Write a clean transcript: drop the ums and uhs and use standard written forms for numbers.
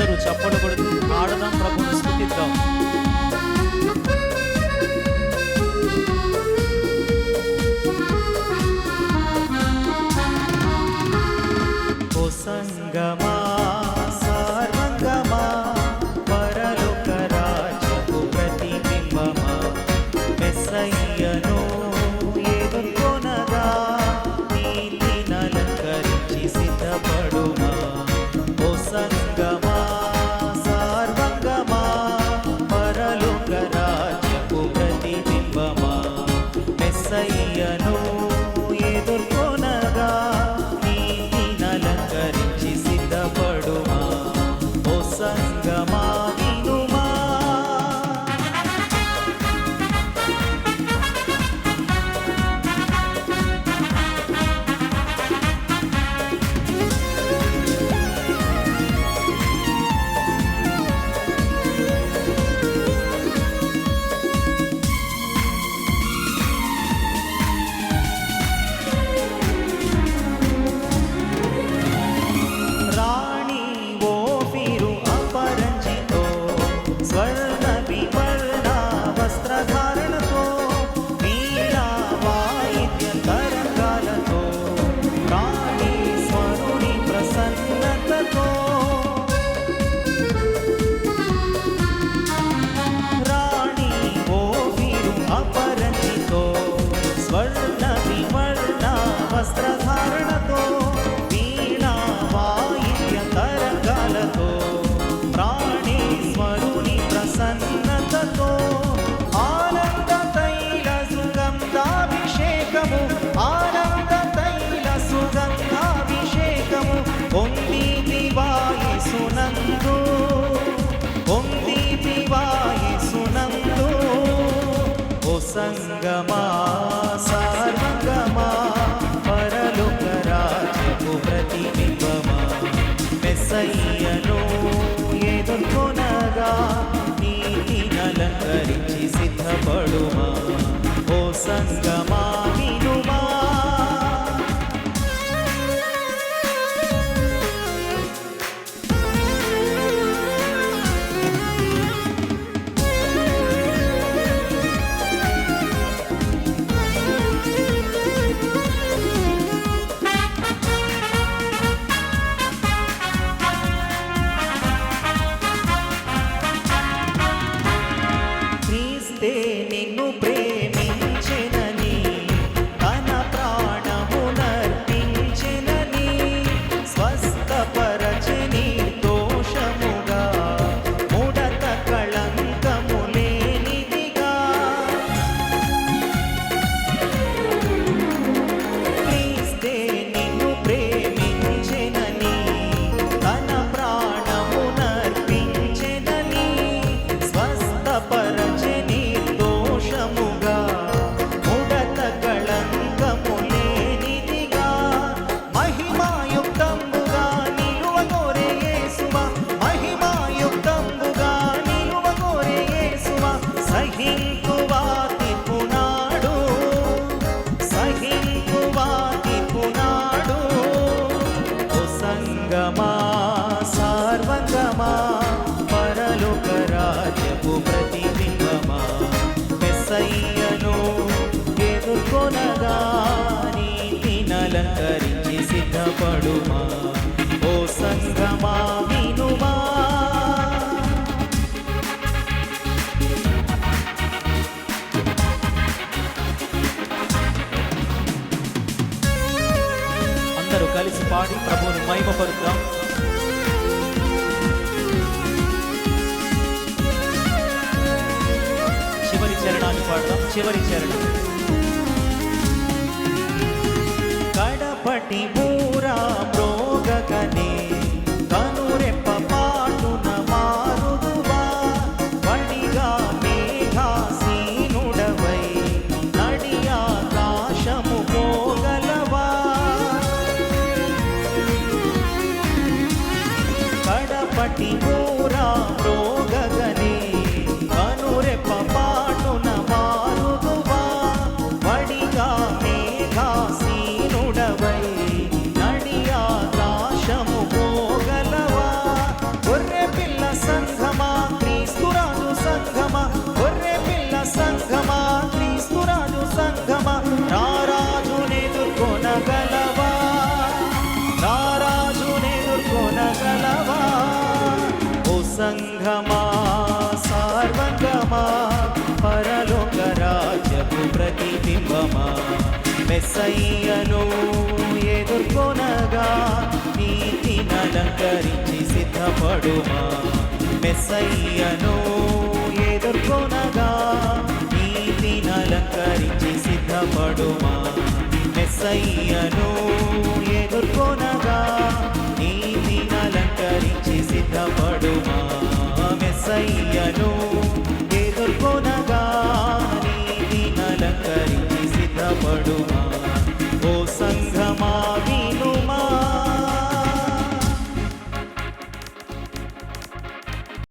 అందరూ చప్పట్లు కొడుతూ ఆడదాం, ప్రభువును స్తుతిద్దాం. ఓ సంగమా సర్వంగమా పరలోక రాజ్యపు ప్రతిబింబమా మెస్సయ్యను ఎదుర్కొనగా నీతినలంకరించి సిద్ధపడుమా. ఓ సంగమా సర్వంగమా పరలోక రాజ్యపు ప్రతిబింబమా మెస్సయ్యను ఎదుర్కొనగా నీతినలంకరించి సిద్ధపడుమా. ఓ సంగమా వినుమా. రాణి ఓఫీరు అపరంజితో స్వర్ణ వివర్ణ వస్త్రధారణతో వీణా వాయిద్య తరంగాలతో రాణి స్వరుని ప్రసన్నతతో రాణి ఓఫీరు అపరంజితో స్వర్ణ వివర్ణ వస్త్రధారణతో వీణా వాయిద్య తరంగాలతో ప్రాణేశ్వరుని ప్రసన్నతతో ఆనంద తైల సుగంధాభిషేకము ఆనంద తైల సుగంధాభిషేకము పొందితి వాయేసునందు పొందితి వాయేసునందు. ఓ సంగమా సర్వంగమా పరలోక రాజ్యపు ప్రతిబింబమా మెస్సయ్యను ఎదుర్కొనగా నీతినలంకరించి సిద్ధపడుమా. ఓ సంగమా వినుమా. క్రీస్తే నిన్ను ప్రేమించెనని తన ప్రాణమునర్పించెనని స్వస్థపరచని దోషముగా ముడత కళంకము లేనిదిగా. క్రీస్తే నిన్ను ప్రేమించెనని తన ప్రాణమునర్పించెనని స్వస్థపరచని దోషముగా ముడత కళంకము లేనిదిగా. మహిమాయుక్తంబుగా నిలువగోరే యేసువా మహిమాయుక్తంబుగా నిలువగోరే యేసువా సహింకువాతి పునాడు సహింకువాతి పునాడు. ఓ సంగమా సర్వంగమా పరలోక రాజ్యపు ప్రతిబింబమా మెస్సయ్యను ఎదుర్కొనగా నీతినలంకరించి సిద్ధపడుమా. ఓ సంగమా వినుమా. అందరూ కలిసి పాడి ప్రభువుని మహిమపరుద్దాం. చివరి చరణాన్ని పాడదాం. చివరి చరణం. కడపటి బూరా మ్రోగగనే కనురెప్ప పాటున మారుదువా వడిగా మేఘాసీనుడవై నడియాకాశము పోగలవా. కడపటి బూరా మ్రోగగనే కనురెప్ప పాటున మారుదువా వడిగా మేఘాసీనుడవై నడియా మెస్సయ్యను ఎదుర్కొనగా నీతినలంకరించి సిద్ధపడుమా. మెస్సయ్యను ఎదుర్కొనగా నీతినలంకరించి సిద్ధపడుమా. మెస్సయ్యను ఎదుర్కొనగా నీతినలంకరించి సిద్ధపడుమా. మెస్సయ్యను